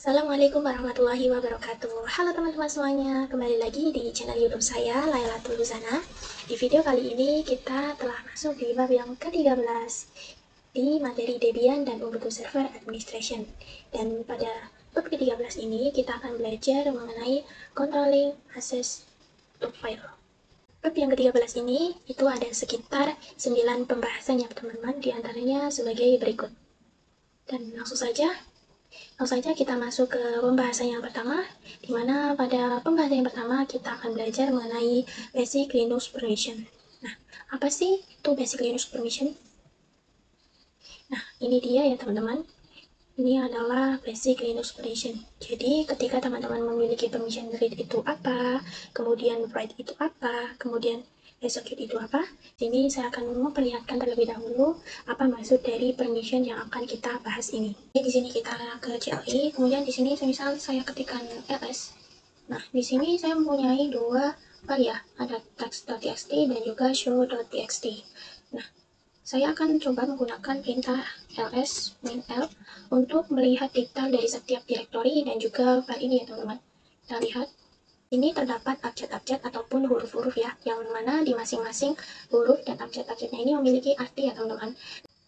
Assalamualaikum warahmatullahi wabarakatuh. Halo teman-teman semuanya, kembali lagi di channel YouTube saya, Lailatul Husana. Di video kali ini kita telah masuk di bab yang ke-13 di materi Debian dan Ubuntu Server Administration. Dan pada bab ke-13 ini kita akan belajar mengenai controlling access to file. Bab yang ke-13 ini itu ada sekitar 9 pembahasan ya teman-teman, diantaranya sebagai berikut. Dan langsung saja kita masuk ke pembahasan yang pertama, di mana pada pembahasan yang pertama kita akan belajar mengenai Basic Linux Permission. Nah, apa sih itu Basic Linux Permission? Nah, ini dia ya teman-teman. Ini adalah Basic Linux Permission. Jadi, ketika teman-teman memiliki permission read itu apa, kemudian write itu apa, kemudian execute itu apa, sini saya akan memperlihatkan terlebih dahulu apa maksud dari permission yang akan kita bahas ini. Jadi di sini kita ke CLI, kemudian di sini misal saya ketikkan ls. Nah, di sini saya mempunyai dua file ya, ada text.txt dan juga show.txt. Nah, saya akan coba menggunakan perintah ls-l untuk melihat detail dari setiap direktori dan juga file ini ya teman-teman. Kita lihat, ini terdapat abjad-abjad ataupun huruf-huruf ya, yang mana di masing-masing huruf dan abjad-abjadnya ini memiliki arti ya teman-teman.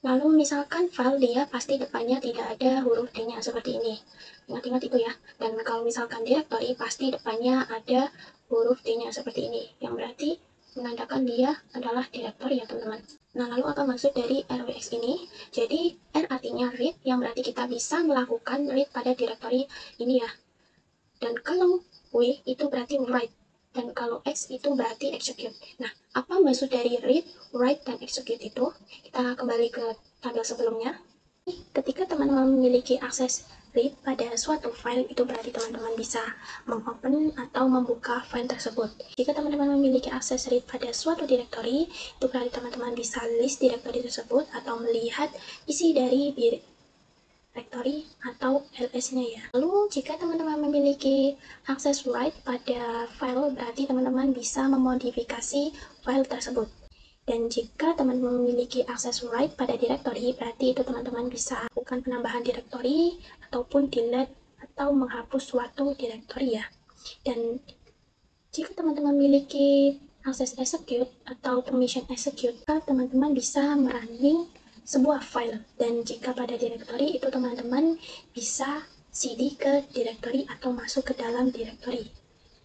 Lalu misalkan file dia pasti depannya tidak ada huruf D-nya seperti ini. Ingat-ingat itu ya. Dan kalau misalkan directory pasti depannya ada huruf D-nya seperti ini. Yang berarti menandakan dia adalah directory ya teman-teman. Nah, lalu apa maksud dari RWX ini? Jadi R artinya read, yang berarti kita bisa melakukan read pada directory ini ya. Dan kalau W itu berarti write. Dan kalau X itu berarti execute. Nah, apa maksud dari read, write, dan execute itu? Kita kembali ke tabel sebelumnya. Ketika teman-teman memiliki akses read pada suatu file, itu berarti teman-teman bisa mengopen atau membuka file tersebut. Jika teman-teman memiliki akses read pada suatu directory, itu berarti teman-teman bisa list directory tersebut atau melihat isi dari directory atau ls-nya ya. Lalu jika teman-teman memiliki akses write pada file, berarti teman-teman bisa memodifikasi file tersebut. Dan jika teman-teman memiliki akses write pada directory, berarti itu teman-teman bisa lakukan penambahan directory ataupun delete atau menghapus suatu directory ya. Dan jika teman-teman memiliki akses execute atau permission execute, teman-teman bisa merunning sebuah file. Dan jika pada directory itu teman-teman bisa cd ke directory atau masuk ke dalam directory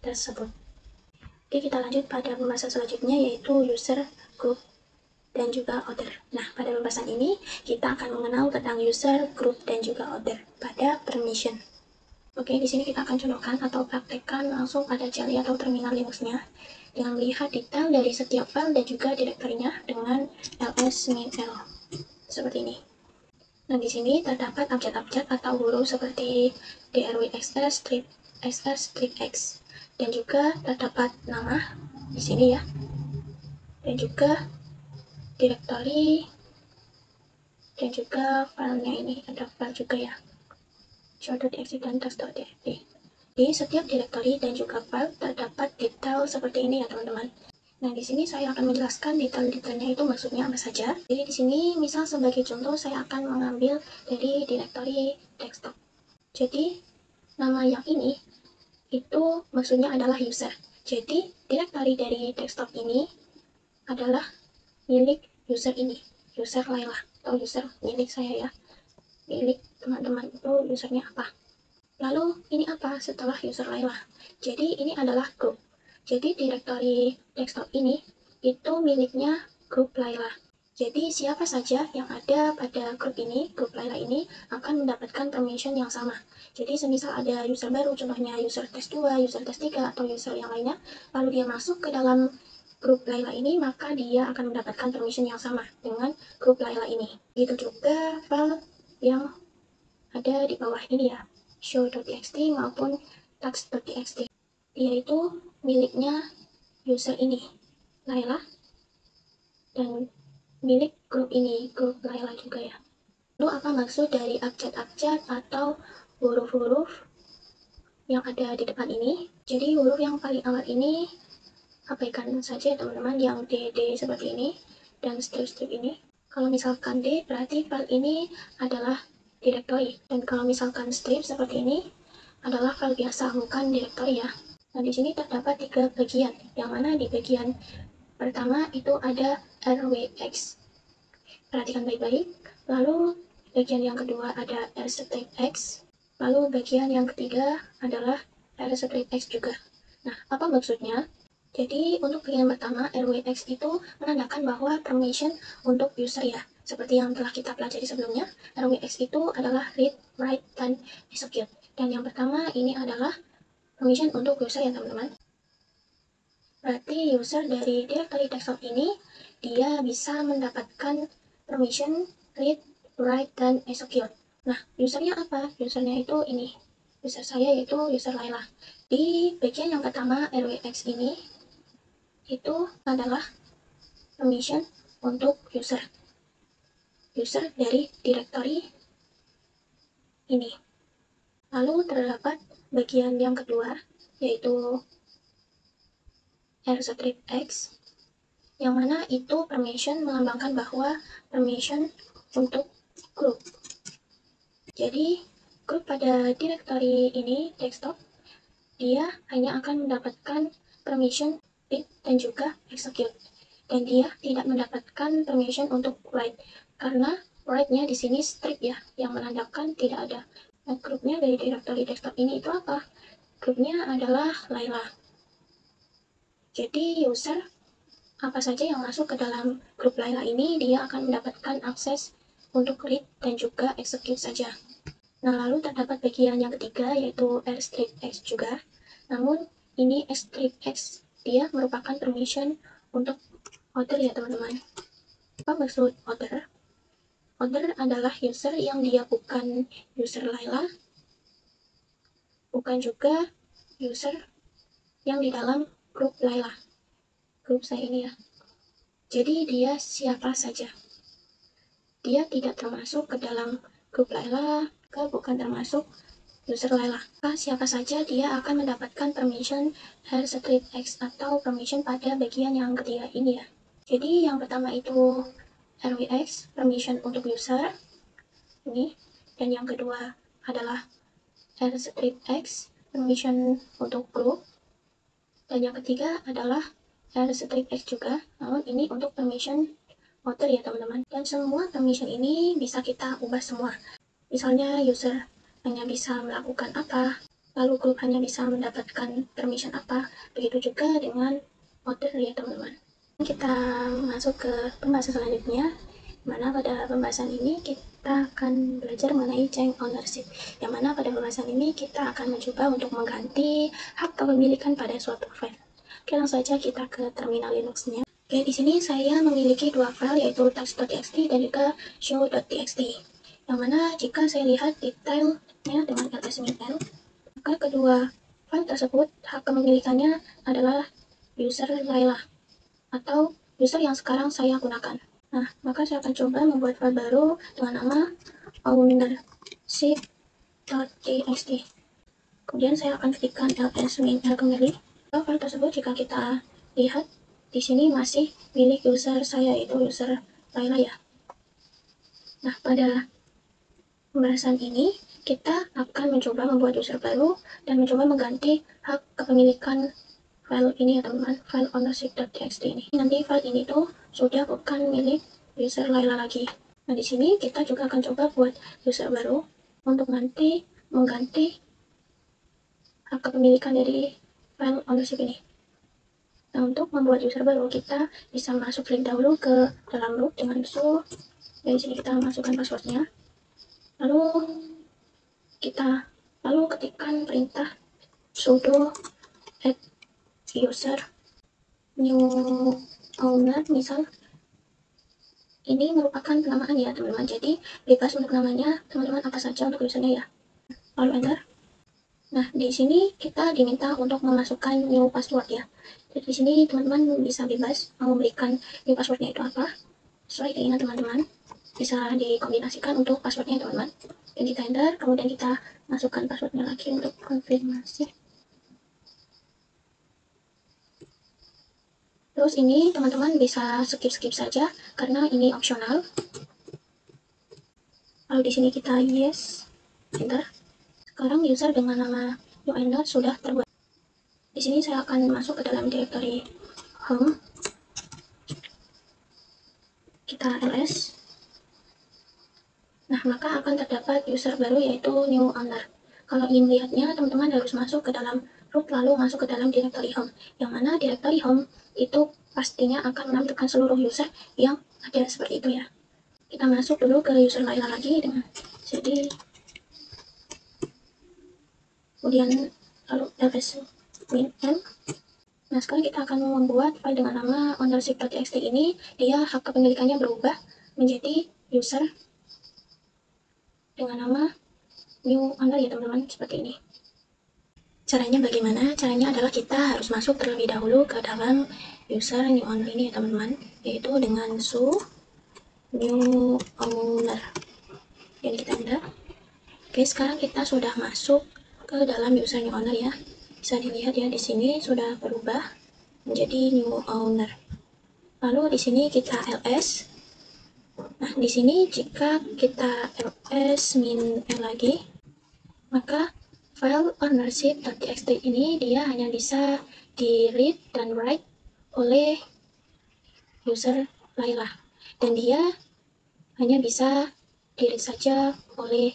tersebut. Oke, kita lanjut pada pembahasan selanjutnya, yaitu user, group, dan juga order. Nah, pada pembahasan ini kita akan mengenal tentang user, group, dan juga order pada permission. Oke, di sini kita akan contohkan atau praktekkan langsung pada CLI atau terminal Linux-nya dengan melihat detail dari setiap file dan juga direktorinya dengan ls-l seperti ini. Nah, di sini terdapat abjad-abjad atau huruf seperti drwxs, strip xs, strip x, dan juga terdapat nama di sini ya, dan juga direktori, dan juga filenya ini ada file juga ya, show.txt dan text.txt. Di setiap direktori dan juga file terdapat detail seperti ini ya teman-teman. Nah, di sini saya akan menjelaskan detail-detailnya itu maksudnya apa saja. Jadi di sini misal sebagai contoh saya akan mengambil dari direktori desktop. Jadi nama yang ini itu maksudnya adalah user. Jadi direktori dari desktop ini adalah milik user ini, user Laila atau user milik saya ya. Milik teman-teman itu usernya apa? Lalu ini apa setelah user Laila? Jadi ini adalah group. Jadi direktori desktop ini itu miliknya grup Laila. Jadi siapa saja yang ada pada grup ini, grup Laila ini akan mendapatkan permission yang sama. Jadi semisal ada user baru, contohnya user test 2, user test 3, atau user yang lainnya, lalu dia masuk ke dalam grup Laila ini, maka dia akan mendapatkan permission yang sama dengan grup Laila ini. Begitu juga file yang ada di bawah ini ya, show.txt maupun text.txt. Dia itu miliknya user ini, Laila, dan milik grup ini, grup Laila juga ya. Lalu apa maksud dari abjad-abjad atau huruf-huruf yang ada di depan ini? Jadi huruf yang paling awal ini abaikan saja teman-teman, yang DD seperti ini, dan strip-strip ini. Kalau misalkan D, berarti file ini adalah directory. Dan kalau misalkan strip seperti ini, adalah file biasa, bukan directory ya. Nah, di sini terdapat 3 bagian, yang mana di bagian pertama itu ada rwx. Perhatikan baik-baik. Lalu bagian yang kedua ada rstrip-x. Lalu bagian yang ketiga adalah rstrip-x juga. Nah, apa maksudnya? Jadi untuk bagian pertama, rwx itu menandakan bahwa permission untuk user ya. Seperti yang telah kita pelajari sebelumnya, rwx itu adalah read, write, dan execute. Dan yang pertama ini adalah permission untuk user ya teman-teman. Berarti user dari directory desktop ini, dia bisa mendapatkan permission read, write, dan execute. Nah, usernya apa? Usernya itu ini. User saya yaitu user Laila. Di bagian yang pertama, rwx ini, itu adalah permission untuk user dari directory ini. Lalu terdapat bagian yang kedua, yaitu rstrip-x, yang mana itu permission melambangkan bahwa permission untuk grup. Jadi grup pada directory ini desktop, dia hanya akan mendapatkan permission read dan juga execute, dan dia tidak mendapatkan permission untuk write karena write-nya di sini strip ya, yang menandakan tidak ada. Nah, grupnya dari directory desktop ini itu apa? Grupnya adalah Laila. Jadi user apa saja yang masuk ke dalam grup Laila ini, dia akan mendapatkan akses untuk read dan juga execute saja. Nah, lalu terdapat bagian yang ketiga, yaitu rstrip-x juga. Namun, ini rstrip-x, dia merupakan permission untuk order ya teman-teman. Apa maksud order? Order adalah user yang dia bukan user Laila, bukan juga user yang di dalam grup Laila. Grup saya ini ya. Jadi dia siapa saja. Dia tidak termasuk ke dalam grup Laila, bukan termasuk user Laila. Siapa saja dia akan mendapatkan permission rstrip-x atau permission pada bagian yang ketiga ini ya. Jadi yang pertama itu rwx, permission untuk user ini, dan yang kedua adalah rstrip-x, permission untuk group, dan yang ketiga adalah rstrip-x juga, namun ini untuk permission order ya teman-teman. Dan semua permission ini bisa kita ubah semua. Misalnya user hanya bisa melakukan apa, lalu grup hanya bisa mendapatkan permission apa, begitu juga dengan order ya teman-teman. Kita masuk ke pembahasan selanjutnya, mana pada pembahasan ini kita akan belajar mengenai change ownership, yang mana pada pembahasan ini kita akan mencoba untuk mengganti hak kepemilikan pada suatu file. Oke, langsung saja kita ke terminal Linux-nya. Oke, di sini saya memiliki dua file, yaitu text.txt dan juga show.txt. Yang mana jika saya lihat detailnya dengan ls-l, maka kedua file tersebut hak kepemilikannya adalah user Laila atau user yang sekarang saya gunakan. Nah, maka saya akan coba membuat file baru dengan nama ownership.txt. Kemudian saya akan ketikkan ls-l kembali. File tersebut jika kita lihat di sini masih milik user saya, yaitu user Laila ya. Nah, pada pembahasan ini kita akan mencoba membuat user baru dan mencoba mengganti hak kepemilikan file ini ya teman-teman, file ownership.txt ini. Nanti file ini tuh sudah bukan milik user Laila lagi. Nah, di sini kita juga akan coba buat user baru untuk nanti mengganti hak kepemilikan dari file ownership ini. Nah, untuk membuat user baru, kita bisa masuk link dahulu ke dalam root dengan su. Dari sini kita masukkan passwordnya. Lalu ketikkan perintah sudo add user new owner, misal ini merupakan penamaan ya teman-teman, jadi bebas untuk namanya teman-teman apa saja untuk usernya ya. Lalu enter. Nah, di sini kita diminta untuk memasukkan new password ya. Jadi di sini teman-teman bisa bebas mau memberikan new passwordnya itu apa, sesuai keinginan teman-teman. Bisa dikombinasikan untuk passwordnya teman-teman. Dan kita enter, kemudian kita masukkan passwordnya lagi untuk konfirmasi. Terus ini teman-teman bisa skip saja karena ini opsional. Lalu di sini kita yes, enter. Sekarang user dengan nama new owner sudah terbuat. Di sini saya akan masuk ke dalam directory home. Kita ls. Nah, maka akan terdapat user baru yaitu new owner. Kalau ingin melihatnya, teman-teman harus masuk ke dalam root lalu masuk ke dalam directory home. Yang mana directory home itu pastinya akan menampilkan seluruh user yang ada seperti itu ya. Kita masuk dulu ke user Laila lagi dengan cd, kemudian lalu ls-min-n. Nah, sekarang kita akan membuat file dengan nama ownership.txt ini. Dia hak kepemilikannya berubah menjadi user dengan nama new owner ya teman-teman, seperti ini. Caranya bagaimana? Caranya adalah kita harus masuk terlebih dahulu ke dalam user new owner ini ya teman-teman, yaitu dengan su new owner dan kita enter. Oke, sekarang kita sudah masuk ke dalam user new owner ya. Bisa dilihat ya, di sini sudah berubah menjadi new owner. Lalu di sini kita ls. Nah, di sini jika kita ls-min-n lagi, maka file ownership.txt ini dia hanya bisa di read dan write oleh user Laila, dan dia hanya bisa di read saja oleh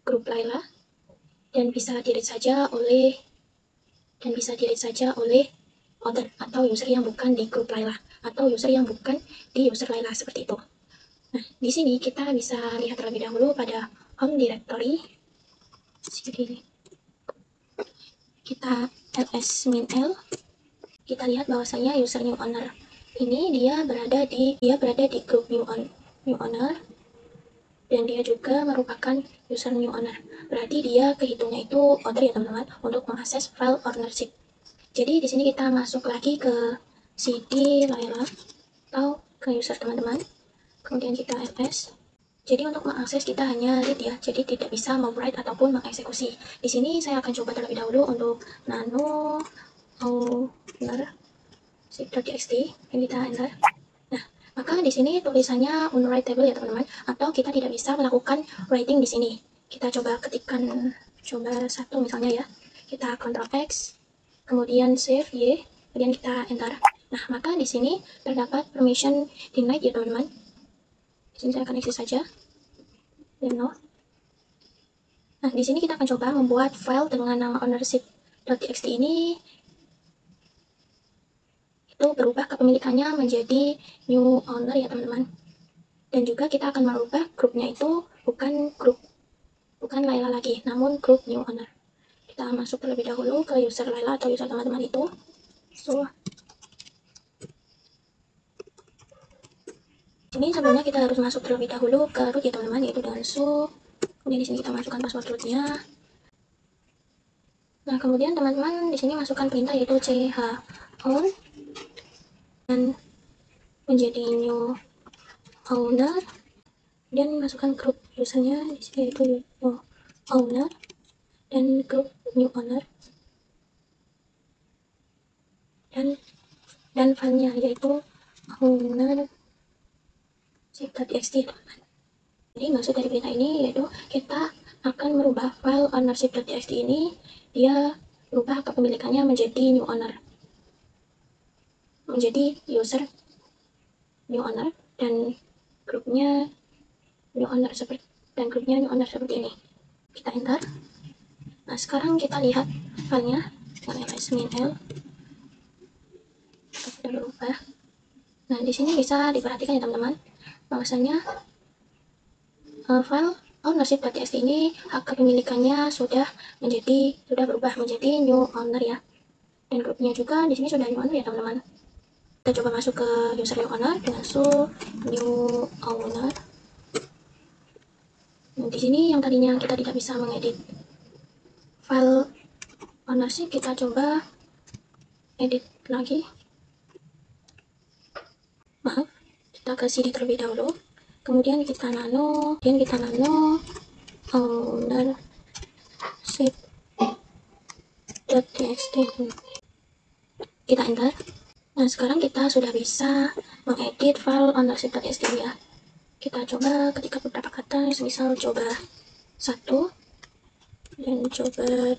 grup Laila, dan bisa di read saja oleh other atau user yang bukan di grup Laila atau user yang bukan di user Laila, seperti itu. Nah, di sini kita bisa lihat terlebih dahulu pada home directory. Sini kita ls-min-l. Kita lihat bahwasanya user new owner ini dia berada di grup new owner, dan dia juga merupakan user new owner. Berarti dia kehitungnya itu order ya teman-teman untuk mengakses file ownership. Jadi di sini kita masuk lagi ke cd Laila atau ke user teman-teman. Kemudian kita ls. Jadi untuk mengakses kita hanya read ya, jadi tidak bisa memwrite ataupun mengeksekusi. Di sini saya akan coba terlebih dahulu untuk nano ownership.txt dan kita enter. Nah, maka di sini tulisannya unwritable ya teman-teman, atau kita tidak bisa melakukan writing di sini. Kita coba ketikkan satu misalnya ya. Kita Ctrl X, kemudian save Y, kemudian kita enter. Nah, maka di sini terdapat permission denied ya teman-teman. Di sini saya akan exit saja. Dan no. Nah, di sini kita akan coba membuat file dengan nama ownership.txt ini itu berubah kepemilikannya menjadi new owner ya teman-teman. Dan juga kita akan merubah grupnya itu bukan Laila lagi, namun grup new owner. Kita masuk terlebih dahulu ke user Laila atau user teman-teman itu. Ini sebelumnya kita harus masuk terlebih dahulu ke root ya teman-teman, yaitu dengan su. Kemudian di sini kita masukkan password rootnya. Nah, kemudian teman-teman di sini masukkan perintah yaitu chown dan menjadi new owner, dan masukkan grup usernya di sini yaitu new owner dan grup new owner, dan filenya yaitu owner .txt teman-teman. Jadi maksud dari perintah ini yaitu kita akan merubah file ownership.txt ini, dia berubah kepemilikannya menjadi new owner, menjadi user new owner dan grupnya new owner seperti ini. Kita enter. Nah, sekarang kita lihat filenya dengan ls-min-l sudah berubah. Nah, di sini bisa diperhatikan ya teman-teman bahwasanya file ownership.txt ini hak kepemilikannya sudah berubah menjadi new owner ya, dan grupnya juga di sini sudah new owner ya teman-teman. Kita coba masuk ke user new owner dengan su new owner. Nah, di sini yang tadinya kita tidak bisa mengedit file ownership, kita coba edit lagi. Maaf, kita ke cd terlebih dahulu, kemudian kita nano ownership.txt, kita enter. Nah, sekarang kita sudah bisa mengedit file ownership.txt ya. Kita coba ketika beberapa kata, misal coba 1, dan coba 2.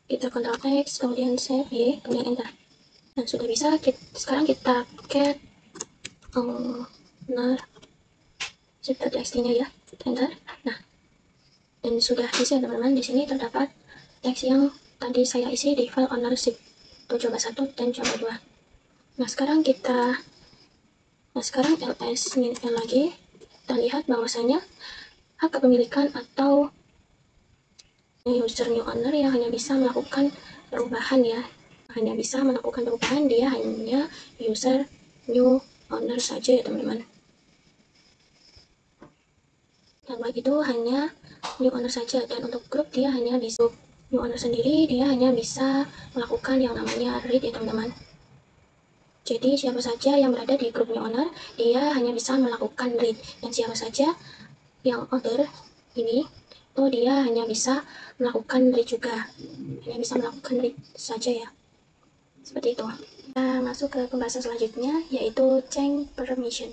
Kita Ctrl X, kemudian save Y, kemudian enter. Nah, sudah bisa. Sekarang kita get owner zip.txt-nya ya, enter. Nah, dan sudah isi teman-teman. Di sini terdapat teks yang tadi saya isi di file ownership. Tuh, coba 1 dan coba 2. Nah, sekarang ls min lagi. Kita lihat bahwasanya hak kepemilikan atau user new owner yang hanya bisa melakukan perubahan ya, dia hanya user new owner saja ya teman-teman. Dan baik itu hanya new owner saja, dan untuk grup dia hanya bisa new owner sendiri, dia hanya bisa melakukan yang namanya read ya teman-teman. Jadi siapa saja yang berada di grup new owner, dia hanya bisa melakukan read, dan siapa saja yang other ini, dia hanya bisa melakukan read juga, hanya bisa melakukan read saja ya, seperti itu. Kita masuk ke pembahasan selanjutnya, yaitu change permission,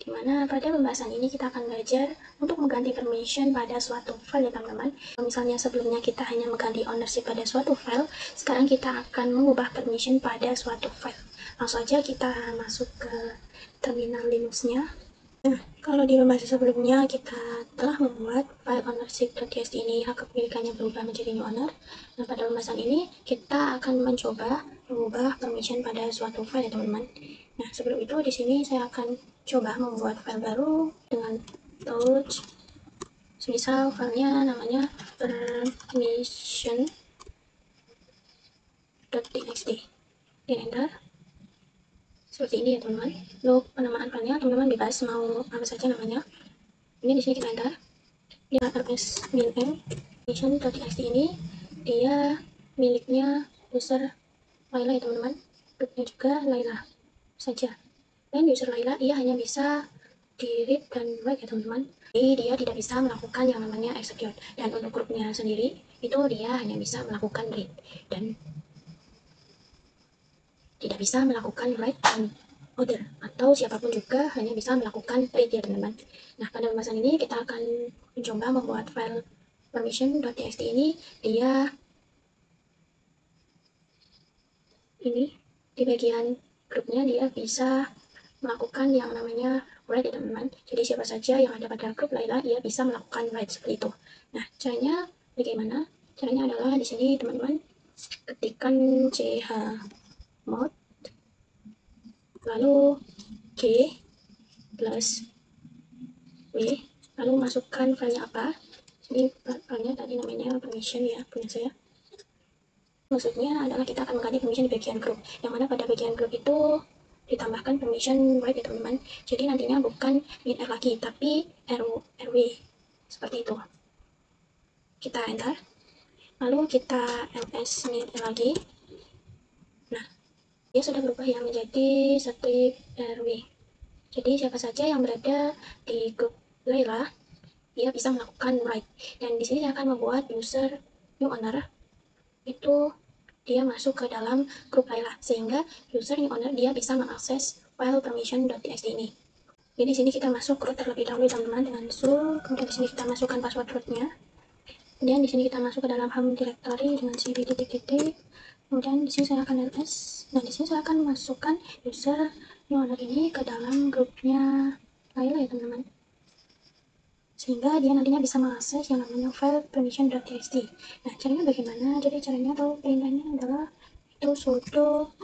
dimana pada pembahasan ini kita akan belajar untuk mengganti permission pada suatu file ya teman-teman. Misalnya sebelumnya kita hanya mengganti ownership pada suatu file, sekarang kita akan mengubah permission pada suatu file. Langsung saja kita masuk ke terminal Linux-nya. Nah, kalau di pembahasan sebelumnya kita telah membuat file ownership.txt ini hak kepemilikannya berubah menjadi new owner. Nah, pada pembahasan ini kita akan mencoba mengubah permission pada suatu file ya teman-teman. Nah, sebelum itu di sini saya akan coba membuat file baru dengan touch. Misal filenya namanya permission.txt. Dan enter. Seperti ini ya teman-teman. Untuk penamaan filenya teman-teman bebas mau apa saja namanya. Ini di sini kita enter. Ya, ls min permission.txt ini dia miliknya user Laila ya teman-teman. Grupnya juga Laila saja. Dan user Laila dia hanya bisa di read dan write ya teman-teman. Jadi dia tidak bisa melakukan yang namanya execute. Dan untuk grupnya sendiri itu dia hanya bisa melakukan read dan tidak bisa melakukan write dan other, atau siapapun juga hanya bisa melakukan read ya teman-teman. Nah, pada pembahasan ini kita akan mencoba membuat file permission.txt ini. Dia ini di bagian grupnya dia bisa melakukan yang namanya write ya teman-teman. Jadi siapa saja yang ada pada grup Laila dia bisa melakukan write seperti itu. Nah, caranya bagaimana? Caranya adalah di sini teman-teman ketikkan chmod lalu g plus w, lalu masukkan filenya apa. Jadi filenya tadi namanya permission ya, punya saya. Maksudnya adalah kita akan mengganti permission di bagian grup, yang mana pada bagian grup itu ditambahkan permission write ya teman-teman. Jadi nantinya bukan min r lagi, tapi rw seperti itu. Kita enter, lalu kita ls min r lagi. Nah, dia sudah berubah ya menjadi strip rw. Jadi siapa saja yang berada di grup Laila dia bisa melakukan write. Dan di sini saya akan membuat user new owner itu dia masuk ke dalam grup Laila, sehingga user new owner dia bisa mengakses file permission.txt ini. Jadi di sini kita masuk root terlebih dahulu teman-teman dengan sul, kemudian di sini kita masukkan password rootnya. Kemudian di sini kita masuk ke dalam home directory dengan cd titik. Kemudian di sini saya akan ls. Nah, di sini saya akan masukkan user new owner ini ke dalam grupnya Laila ya teman-teman, sehingga dia nantinya bisa mengakses yang namanya file permission.txt. Nah, caranya bagaimana? Jadi caranya atau perintahnya adalah itu sudo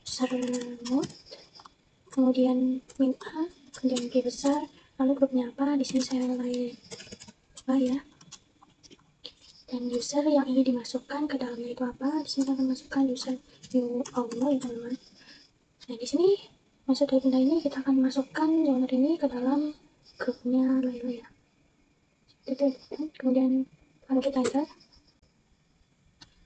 sermod, kemudian min a, kemudian g besar, lalu grupnya apa? Di sini saya Laila ya. Dan user yang ingin dimasukkan ke dalamnya itu apa? Di sini saya akan masukkan user new owner ya teman-teman. Nah, di sini maksud dari perintah ini kita akan masukkan owner ini ke dalam grupnya Laila ya. Kemudian kalau kita enter.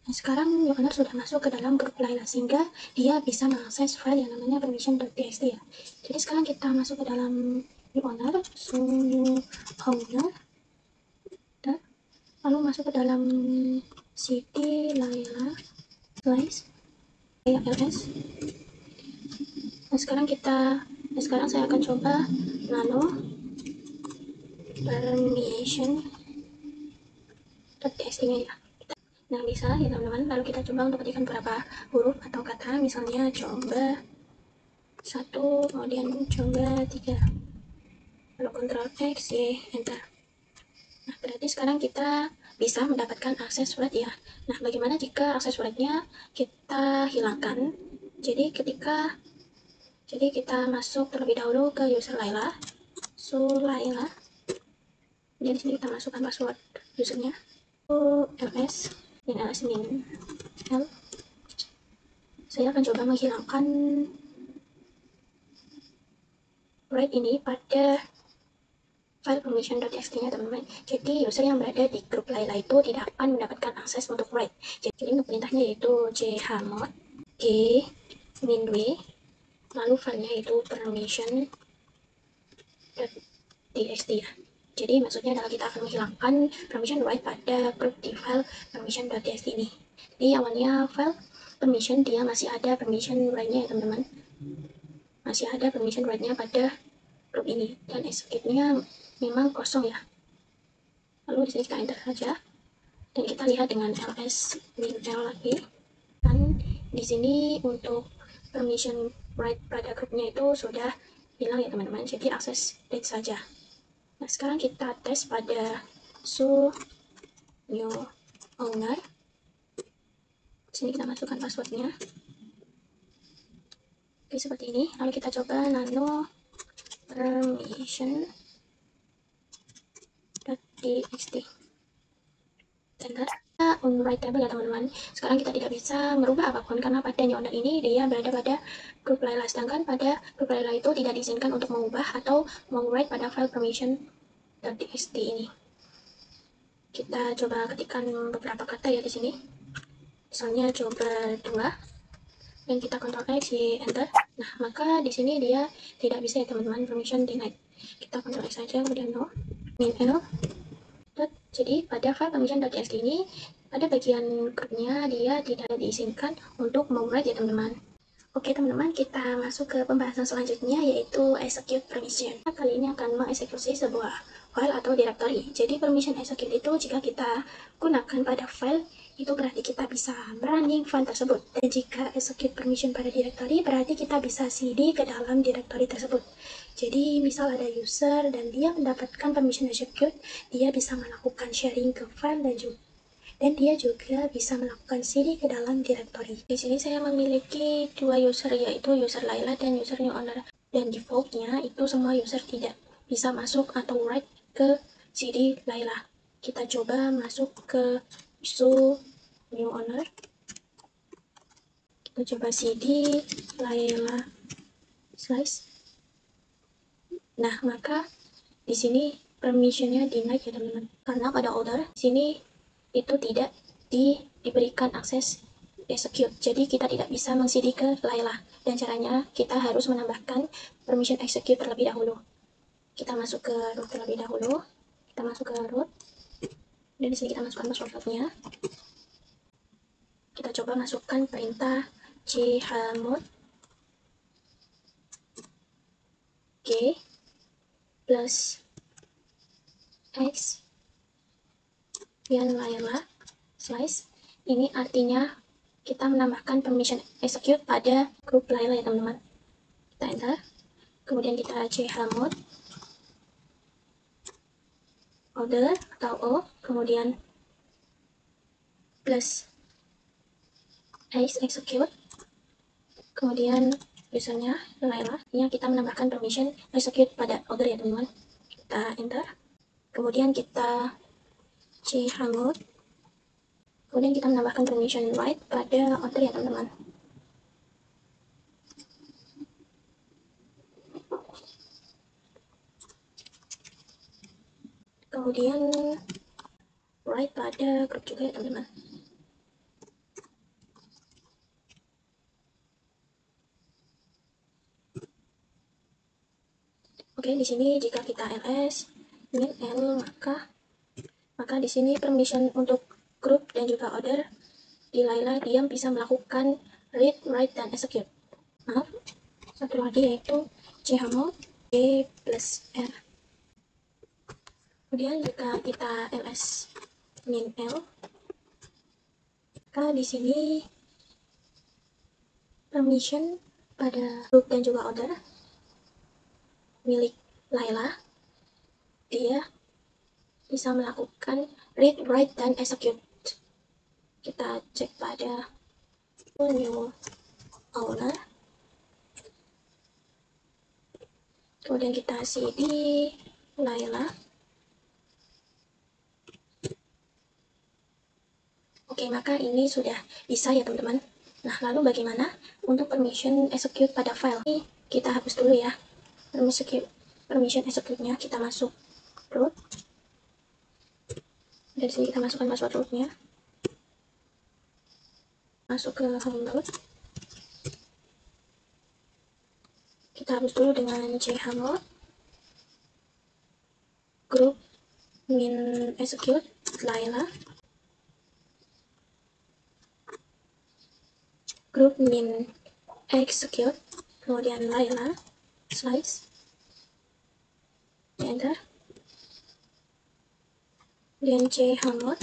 Nah, sekarang new owner sudah masuk ke dalam grup Laila, sehingga dia bisa mengakses file yang namanya permission.txt ya. Jadi sekarang kita masuk ke dalam new owner, new owner, lalu masuk ke dalam cd Laila ls. Nah, sekarang saya akan coba nano permission .txt-nya ya. Nah, bisa ya teman-teman. Lalu kita coba untuk ketikkan beberapa huruf atau kata, misalnya coba 1, kemudian coba 3, lalu Ctrl X, Y, enter. Nah, berarti sekarang kita bisa mendapatkan akses Word ya. Nah, bagaimana jika akses Word-nya kita hilangkan? Jadi kita masuk terlebih dahulu ke user Laila, Sulaila. Jadi sini kita masukkan password usernya, ls, dan ls min l. Saya akan coba menghilangkan write ini pada file permission.txt-nya teman-teman. Jadi user yang berada di grup Laila itu tidak akan mendapatkan akses untuk write. Jadi untuk perintahnya yaitu chmod g min w, lalu filenya itu permission.txt ya. Jadi maksudnya adalah kita akan menghilangkan permission write pada grup di file permission.txt ini. Jadi awalnya file permission dia masih ada permission write-nya ya teman-teman. Masih ada permission write-nya pada grup ini, dan execute-nya memang kosong ya. Lalu di sini kita enter saja dan kita lihat dengan ls min l lagi. Dan di sini untuk permission write pada grupnya itu sudah hilang ya teman-teman. Jadi akses read saja. Nah, sekarang kita tes pada new owner. Di sini kita masukkan passwordnya. Oke, seperti ini. Lalu kita coba nano permission.txt. Enter. Unwritable ya teman-teman. Sekarang kita tidak bisa merubah apapun karena pada new owner ini dia berada pada grup Laila, sedangkan pada grup Laila itu tidak diizinkan untuk mengubah atau mengwrite pada file permission.txt ini. Kita coba ketikkan beberapa kata ya di sini. Misalnya coba 2 dan kita Ctrl X, Y, enter. Nah, maka di sini dia tidak bisa ya teman-teman, permission denied. Kita Ctrl X saja, kemudian no min l. Jadi pada file permission.txt ini pada bagian grupnya dia tidak diizinkan untuk mengwrite ya teman-teman. Oke teman-teman, kita masuk ke pembahasan selanjutnya yaitu execute permission. Kali ini akan mengeksekusi sebuah file atau directory. Jadi permission execute itu jika kita gunakan pada file itu berarti kita bisa running file tersebut. Dan jika execute permission pada directory berarti kita bisa cd ke dalam directory tersebut. Jadi misal ada user dan dia mendapatkan permission execute, dia bisa melakukan sharing ke file dan dia juga bisa melakukan cd ke dalam directory. Di sini saya memiliki 2 user yaitu user Laila dan user new owner. Dan defaultnya itu semua user tidak bisa masuk atau write ke cd Laila. Kita coba masuk ke new owner. Kita coba cd Laila slice. Nah, maka di sini permissionnya denied ya teman-teman. Karena pada order sini itu tidak diberikan akses execute. Jadi kita tidak bisa meng-cd ke Laila. Dan caranya kita harus menambahkan permission execute terlebih dahulu. Kita masuk ke root terlebih dahulu. Kita masuk ke root. Dan di sini kita masukkan password-nya. Kita coba masukkan perintah chmod g plus x Laila slice. Ini artinya kita menambahkan permission execute pada grup Laila ya teman-teman. Kita enter, kemudian kita chmod order atau o, kemudian plus x execute, kemudian usernya Laila. Ini kita menambahkan permission execute pada order ya teman-teman. Kita enter, kemudian kita chmod, kemudian kita menambahkan permission write pada order ya teman-teman. Kemudian write pada grup juga ya teman-teman. Oke, di sini jika kita ls min l maka di sini permission untuk grup dan juga order di Laila dia bisa melakukan read, write, dan execute. Maaf, satu lagi yaitu chmod g plus r. Kemudian jika kita ls min L. Maka di sini permission pada group dan juga order milik Laila, dia bisa melakukan read, write, dan execute. Kita cek pada new owner, kemudian kita cd Laila. Oke, maka ini sudah bisa ya teman-teman. Nah, lalu bagaimana untuk permission execute pada file? Ini kita hapus dulu ya. Permission execute-nya kita masuk root. Dari sini kita masukkan password rootnya. Masuk ke home root. Kita hapus dulu dengan chmod group min execute Laila, group min execute, kemudian Laila slice, enter, dan chmod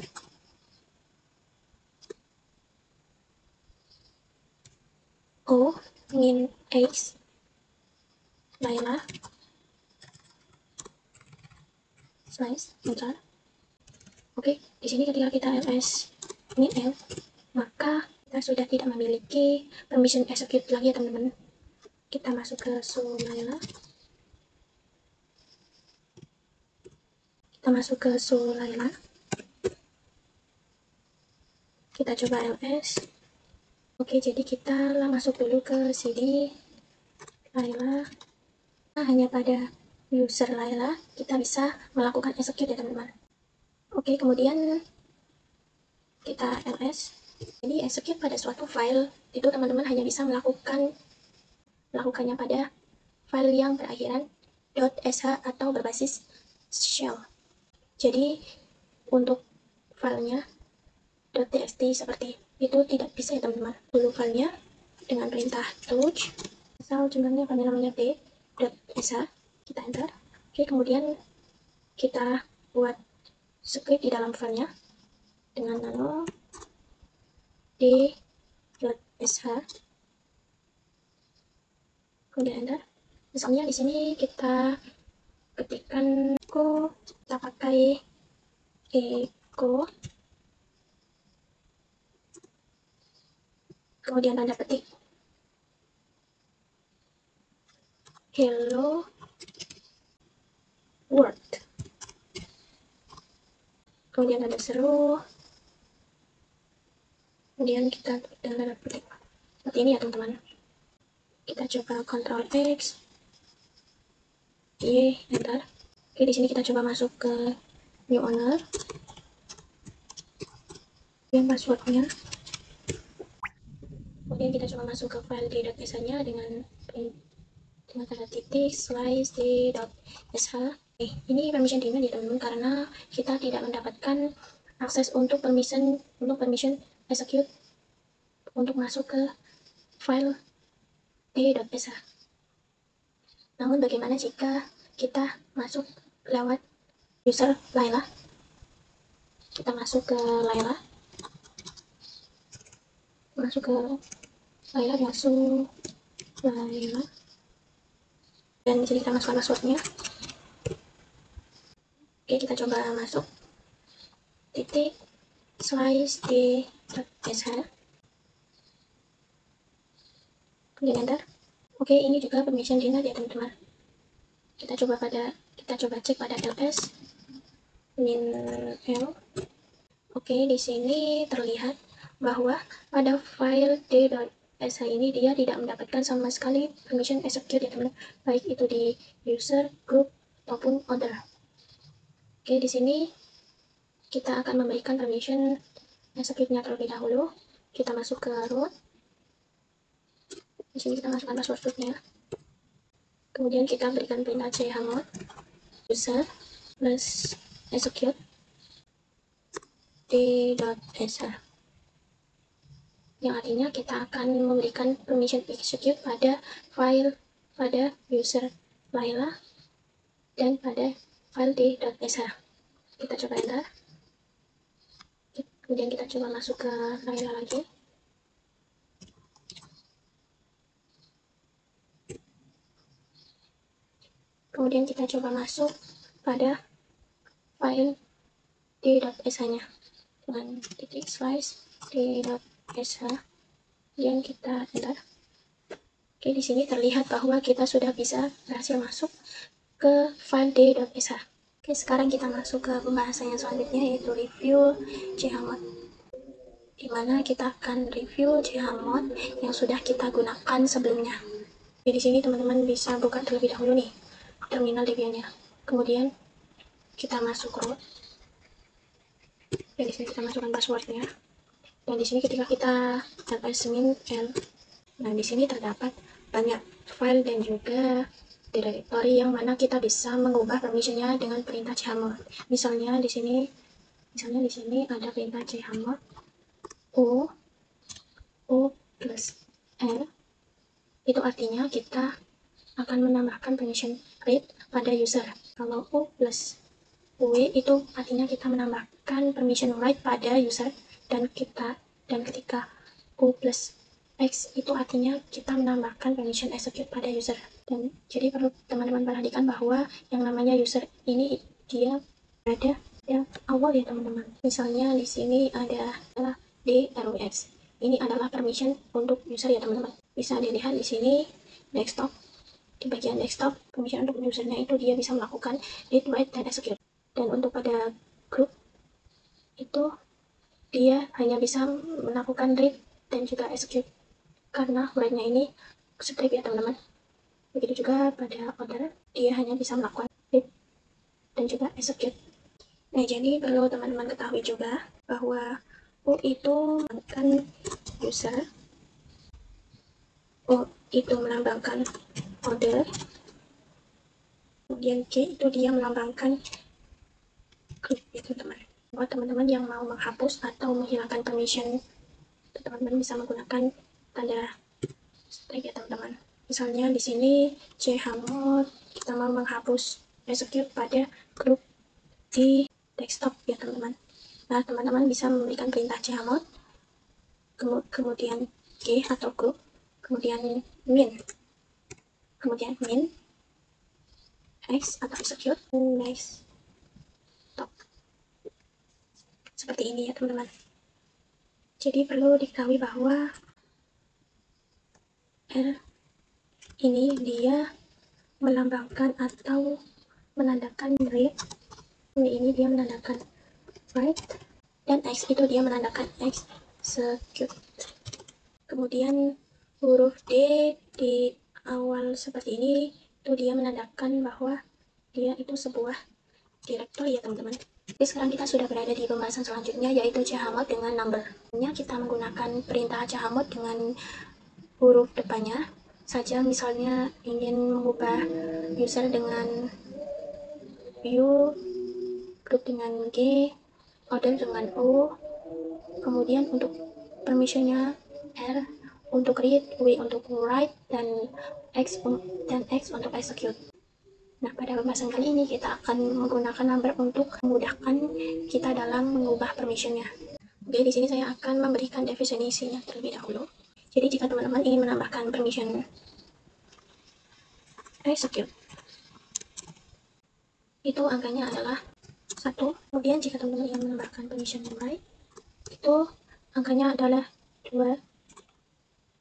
o min x Laila slice, enter. Oke, di sini ketika kita ls min l, maka kita sudah tidak memiliki permission execute lagi ya teman-teman. Kita masuk ke Laila. Kita masuk ke Laila. Kita coba ls. Oke, jadi kita masuk dulu ke cd Laila. Nah, hanya pada user Laila kita bisa melakukan execute ya teman-teman. Oke, kemudian kita ls. Jadi execute pada suatu file itu teman-teman hanya bisa melakukannya pada file yang berakhiran .sh atau berbasis shell. Jadi untuk filenya .txt seperti itu tidak bisa ya teman-teman. Dulu filenya dengan perintah touch, asal jumlahnya kami namanya d.sh, kita enter. Oke, kemudian kita buat script di dalam filenya dengan nano d.sh, kemudian enter. Misalnya di sini kita ketikkan echo, kita pakai echo, kemudian tanda petik hello world, kemudian tanda seru, kemudian kita tanda petik seperti ini ya teman-teman. Kita coba Ctrl X, Y, enter. Oke, di sini kita coba masuk ke new owner, yang passwordnya. Kemudian kita coba masuk ke file d.sh-nya dengan tanda titik slice d.sh. Ini permission demand ya teman-teman, karena kita tidak mendapatkan akses untuk permission execute untuk masuk ke file d.sh. Namun bagaimana jika kita masuk lewat user Laila? Kita masuk ke Laila, dan di sini kita masukkan passwordnya. Oke, kita coba masuk titik slice d.sh, kemudian enter. Oke, ini juga permission denied ya teman-teman. Kita coba cek pada ls min l. Oke, di sini terlihat bahwa pada file d.sh ini dia tidak mendapatkan sama sekali permission execute ya teman-teman, baik itu di user, group, ataupun order. Oke, di sini kita akan memberikan permission execute-nya terlebih dahulu. Kita masuk ke root. Di sini kita masukkan password rootnya. Kemudian kita berikan perintah chmod user plus execute d.sh, yang artinya kita akan memberikan permission execute pada file pada user Laila dan pada file d.sh. Kita coba enter. Kemudian kita coba masuk ke Laila lagi. Kemudian kita coba masuk pada file d.sh-nya dengan titik slice d.sh yang kita enter. Oke, di sini terlihat bahwa kita sudah bisa berhasil masuk ke file d.sh. Oke, sekarang kita masuk ke pembahasan yang selanjutnya, yaitu review chmod, di mana kita akan review chmod yang sudah kita gunakan sebelumnya. Jadi di sini teman-teman bisa buka terlebih dahulu nih terminal Debian-nya. Kemudian kita masuk root. Dan di sini kita masukkan passwordnya. Dan di sini ketika kita ls-min l, nah di sini terdapat banyak file dan juga directory yang mana kita bisa mengubah permissionnya dengan perintah chmod. Misalnya di sini ada perintah chmod u plus l. Itu artinya kita akan menambahkan permission read pada user. Kalau u plus w itu artinya kita menambahkan permission write pada user, dan ketika u plus x itu artinya kita menambahkan permission execute pada user. Dan jadi perlu teman-teman perhatikan bahwa yang namanya user ini dia berada yang awal ya teman-teman. Misalnya di sini adalah drwx. Ini adalah permission untuk user ya teman-teman. Bisa dilihat di sini desktop. Di bagian desktop, permission untuk usernya itu dia bisa melakukan read, write, dan execute. Dan untuk pada group itu dia hanya bisa melakukan read dan juga execute, karena write-nya ini script ya teman-teman. Begitu juga pada order, dia hanya bisa melakukan read dan juga execute. Nah, jadi perlu teman-teman ketahui juga bahwa U itu melambangkan user, O itu melambangkan order, kemudian K itu dia melambangkan group ya teman-teman. Buat teman-teman yang mau menghapus atau menghilangkan permission, teman-teman bisa menggunakan tanda strike ya teman-teman. Misalnya di sini chmod kita mau menghapus execute pada grup di desktop ya teman-teman. Nah, teman-teman bisa memberikan perintah chmod, kemudian g atau group, kemudian min x atau execute, next stop. Seperti ini ya teman-teman. Jadi perlu diketahui bahwa R ini dia melambangkan atau menandakan read, ini dia menandakan write, dan X itu dia menandakan execute. Kemudian huruf D di awal seperti ini itu dia menandakan bahwa dia itu sebuah directory ya teman-teman. Jadi sekarang kita sudah berada di pembahasan selanjutnya, yaitu chmod dengan number. Kita menggunakan perintah chmod dengan huruf depannya saja. Misalnya ingin mengubah user dengan U, group dengan G, order dengan O, kemudian untuk permissionnya R untuk read, W untuk write, dan X untuk execute. Nah, pada pembahasan kali ini kita akan menggunakan number untuk memudahkan kita dalam mengubah permissionnya. Oke, di sini saya akan memberikan definisinya terlebih dahulu. Jadi jika teman-teman ingin menambahkan permission execute, itu angkanya adalah 1. Kemudian jika teman-teman ingin menambahkan permission write, itu angkanya adalah 2.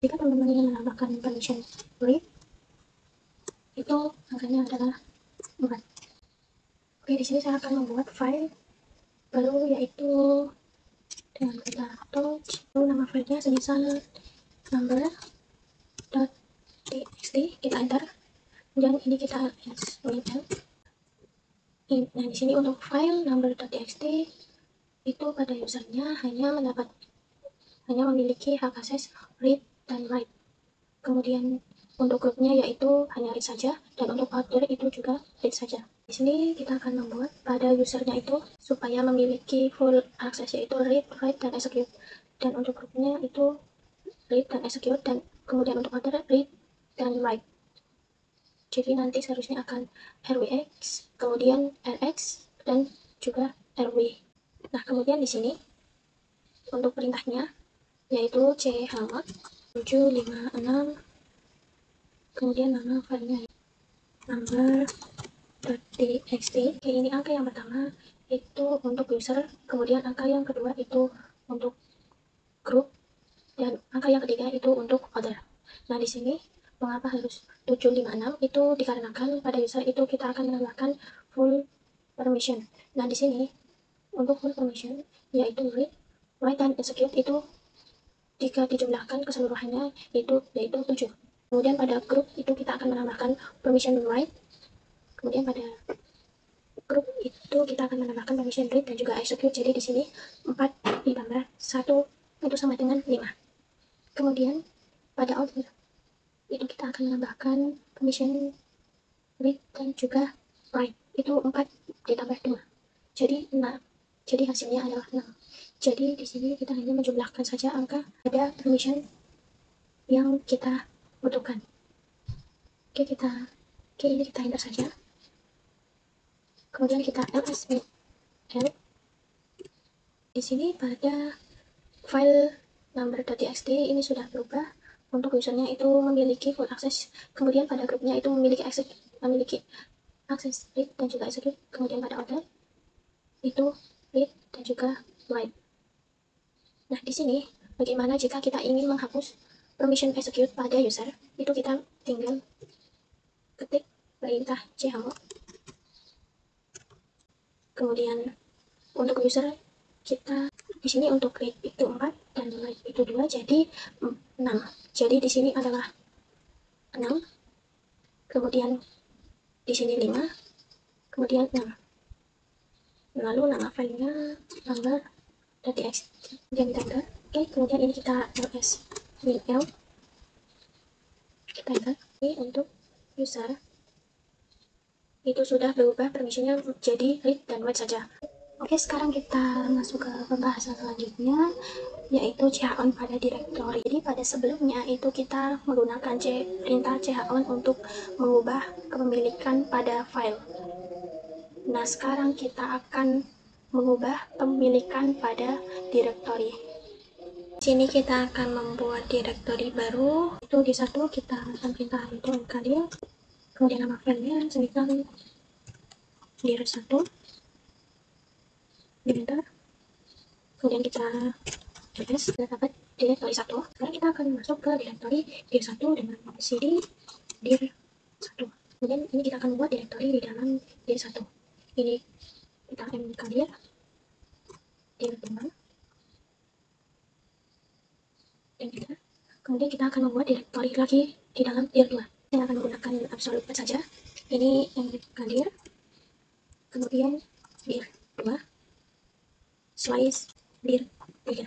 Jika teman-teman ingin menambahkan permission read, itu angkanya adalah 4. Oke, di sini saya akan membuat file baru, yaitu dengan kata touch. Nama filenya semisal number.txt, kita enter, dan ini kita min l. Nah, di sini untuk file number.txt itu pada usernya hanya memiliki hak akses read dan write. Kemudian untuk grupnya yaitu hanya read saja, dan untuk order itu juga read saja. Di sini kita akan membuat pada usernya itu supaya memiliki full akses, yaitu read, write, dan execute. Dan untuk grupnya itu read dan execute, dan kemudian untuk order read dan write. Jadi nanti seharusnya akan rwx, kemudian rx, dan juga rw. Nah, kemudian di sini untuk perintahnya yaitu chmod 756, kemudian nama filenya number.txt. Oke, ini angka yang pertama itu untuk user, kemudian angka yang kedua itu untuk grup, dan angka yang ketiga itu untuk order. Nah, di sini mengapa harus 756? Itu dikarenakan pada user itu kita akan menambahkan full permission. Nah, di sini untuk full permission yaitu read, write, dan execute itu jika dijumlahkan keseluruhannya itu yaitu 7. Kemudian pada grup itu kita akan menambahkan permission write, kemudian pada grup itu kita akan menambahkan permission read dan juga execute. Jadi di sini 4 ditambah 1 itu sama dengan 5. Kemudian pada order itu kita akan menambahkan permission read dan juga write, itu 4 ditambah 2 jadi 6. Jadi hasilnya adalah 6. Jadi di sini kita hanya menjumlahkan saja angka pada permission yang kita butuhkan. Oke, ini kita enter saja. Kemudian kita ls l. Di sini pada file number.txt ini sudah berubah. Untuk usernya itu memiliki full access, kemudian pada grupnya itu memiliki akses read dan juga execute, kemudian pada order itu read dan juga write. Nah, di sini bagaimana jika kita ingin menghapus permission execute pada user? Itu kita tinggal ketik perintah chmod. Kemudian untuk user kita di sini untuk read itu 4 dan write itu 2, jadi 6. Jadi di sini adalah 6. Kemudian di sini 5, kemudian 6. Lalu nama filenya number.txt. Kemudian kita enter. Oke, kemudian ini kita ls min l, kita enter. Ini untuk user itu sudah berubah permissionnya jadi read dan write saja. Oke, sekarang kita masuk ke pembahasan selanjutnya, yaitu chon pada directory. Jadi pada sebelumnya itu kita menggunakan perintah chon untuk mengubah kepemilikan pada file. Nah, sekarang kita akan mengubah kepemilikan pada directory. Di sini kita akan membuat directory baru. Itu di satu kita akan perintah itu mkdir, kemudian nama filenya semikolon dir1, enter. Kemudian kita ls dan dapat directory 1. Sekarang kita akan masuk ke directory dir1 dengan cd dir1. Kemudian ini kita akan membuat directory di dalam dir1. Ini kita mkdir dir2 dan kita. Kemudian kita akan membuat directory lagi di dalam dir2. Saya akan menggunakan absolute saja. Ini mkdir, kemudian dir2 slice dir3.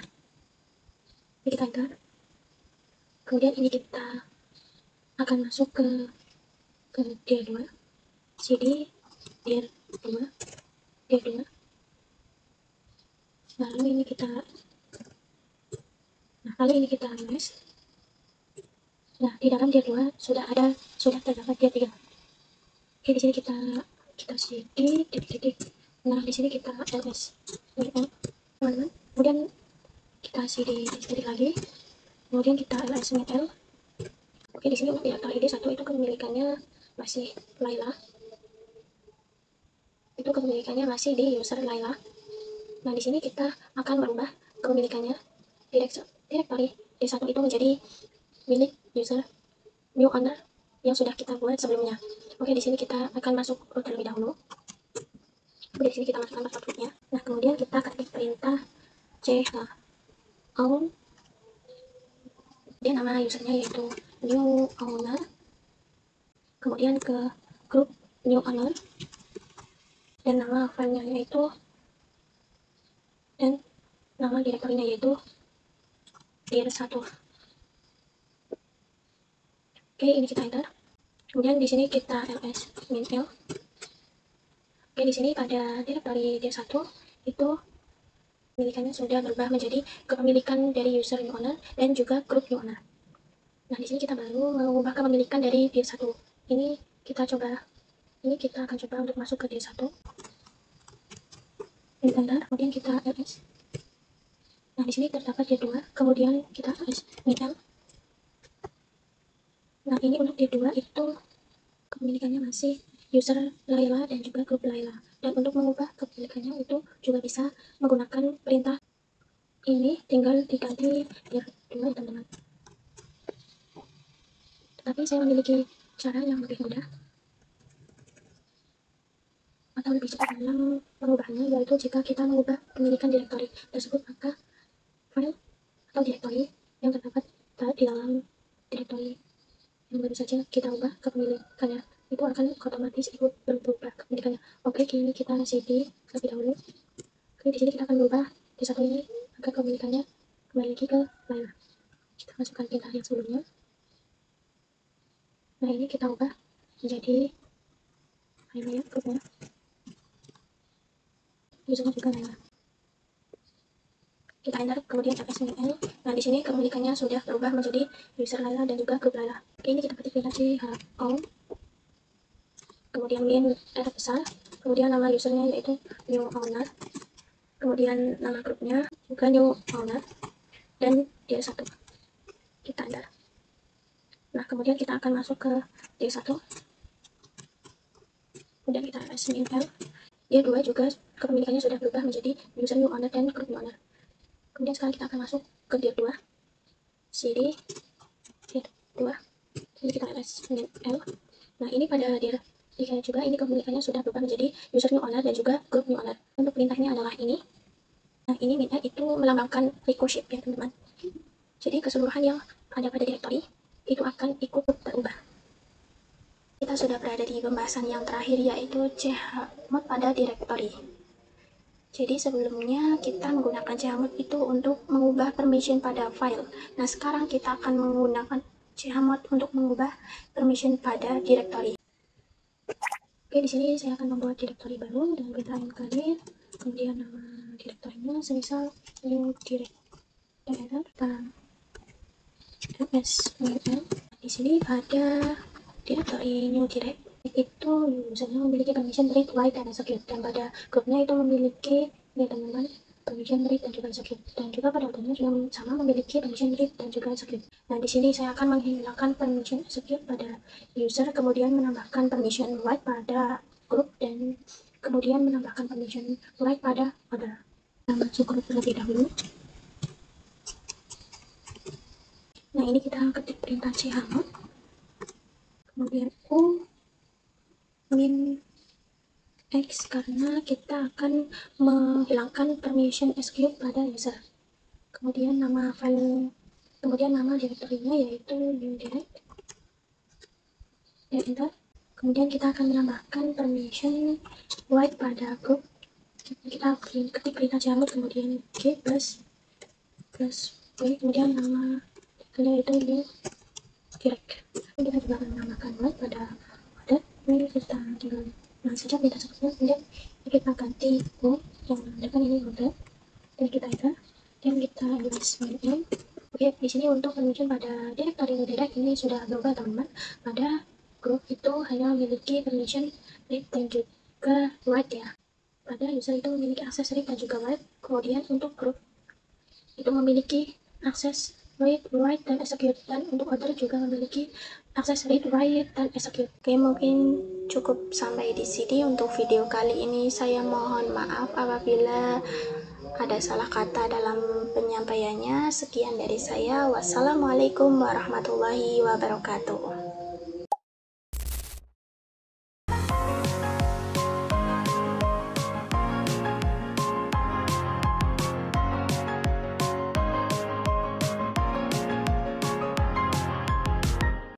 Ini kita enter. Kemudian ini kita akan masuk ke dir2, cd dir2 dir2. Lalu ini kita ls. Nah, di dalam dir2 sudah terdapat dir3. Oke, di sini kita cd titik. Nah, di sini kita ls teman-teman. Kemudian kita cd titik lagi. Kemudian kita ls l. Oke, di sini untuk directory ID1 itu kepemilikannya masih Laila. Itu kepemilikannya masih di user Laila. Nah, di sini kita akan merubah kepemilikannya directory D1 itu menjadi milik user new owner yang sudah kita buat sebelumnya. Oke, di sini kita akan masuk root terlebih dahulu. Oke, di sini kita masukkan passwordnya. Nah, kemudian kita ketik perintah chown. Dia nama usernya yaitu new owner. Kemudian ke grup new owner dan nama filenya yaitu, dan nama direktorinya yaitu dir1. Oke, ini kita enter. Kemudian di sini kita ls min l. Oke, di sini pada directory dir1 itu kepemilikannya sudah berubah menjadi kepemilikan dari user new owner dan juga grup new owner. Nah, di sini kita baru mengubah kepemilikan dari dir1. Ini kita akan coba untuk masuk ke dir1. Ini enter. Kemudian kita ls Nah, di sini terdapat tier 2, kemudian kita SML. Nah, ini untuk tier 2 itu kepemilikannya masih user Layla dan juga grup Layla. Dan untuk mengubah kepemilikannya itu juga bisa menggunakan perintah ini, tinggal diganti tier 2 ya teman-teman. Tetapi saya memiliki cara yang lebih mudah atau lebih cepat dalam pengubahannya, yaitu jika kita mengubah pemilikan direktori tersebut, maka file atau direktori yang terdapat di dalam direktori yang baru saja kita ubah kepemilikannya itu akan otomatis ikut berubah kepemilikannya. Oke, kini kita cd terlebih dahulu. Oke, di sini kita akan berubah di satu ini agar kepemilikannya kembali lagi ke Layla. Kita masukkan perintah yang sebelumnya. Nah, ini kita ubah menjadi Layla ya, grupnya. Usernya juga Layla. Kita enter kemudian fsml. Nah, di sini kepemilikannya sudah berubah menjadi user Layla dan juga grup Layla. Oke, ini kita ketik perintah chom, kemudian min besar, kemudian nama usernya yaitu new owner, kemudian nama grupnya juga new owner, dan tier 1. Kita enter. Nah, kemudian kita akan masuk ke tier 1, kemudian kita SML. Tier 2 juga kepemilikannya sudah berubah menjadi user new owner dan group new owner. Kemudian sekarang kita akan masuk ke tier 2, cd tier 2, jadi kita SML. Nah, ini pada tier 3 juga, ini kepemilikannya sudah berubah menjadi user new owner dan juga group new owner. Untuk perintahnya adalah ini. Nah, ini min itu melambangkan recursive ya teman-teman. Jadi keseluruhan yang ada pada direktori itu akan ikut terubah. Kita sudah berada di pembahasan yang terakhir, yaitu chmod pada direktori. Jadi sebelumnya kita menggunakan chmod itu untuk mengubah permission pada file. Nah, sekarang kita akan menggunakan chmod untuk mengubah permission pada direktori. Oke, di sini saya akan membuat direktori baru dan kita include, kemudian nama direktorinya semisal new direct, dan msml. Di sini pada direktori new direct itu usernya memiliki permission read, write, dan execute, dan pada grupnya itu memiliki ya teman-teman permission read dan juga execute, dan juga pada autornya juga sama memiliki permission read dan juga execute. Nah, di sini saya akan menghilangkan permission execute pada user, kemudian menambahkan permission write pada grup, dan kemudian menambahkan permission write pada other. Kita masuk grup terlebih dahulu. Nah, ini kita ketik perintah chmod, kemudian min x karena kita akan menghilangkan permission execute pada user. Kemudian nama file, kemudian nama direktorinya yaitu new direct, dan enter. Kemudian kita akan menambahkan permission write pada group. Kita ketik perintah chmod, kemudian g plus w, kemudian nama yaitu new direct. Kita juga akan menambahkan write pada order. Ini kita tinggal saja perintah sebelumnya, kemudian kita ganti yang menandakan ini order, dan kita enter, dan kita SML. Oke, di sini untuk permission pada direktori new direct ini sudah berubah teman-teman. Pada group itu hanya memiliki permission read dan juga write ya. Pada user itu memiliki akses read dan juga write. Kemudian untuk group itu memiliki akses read, write, dan execute, dan untuk order juga memiliki akses read, write, dan execute. Oke, mungkin cukup sampai di sini untuk video kali ini. Saya mohon maaf apabila ada salah kata dalam penyampaiannya. Sekian dari saya. Wassalamualaikum warahmatullahi wabarakatuh.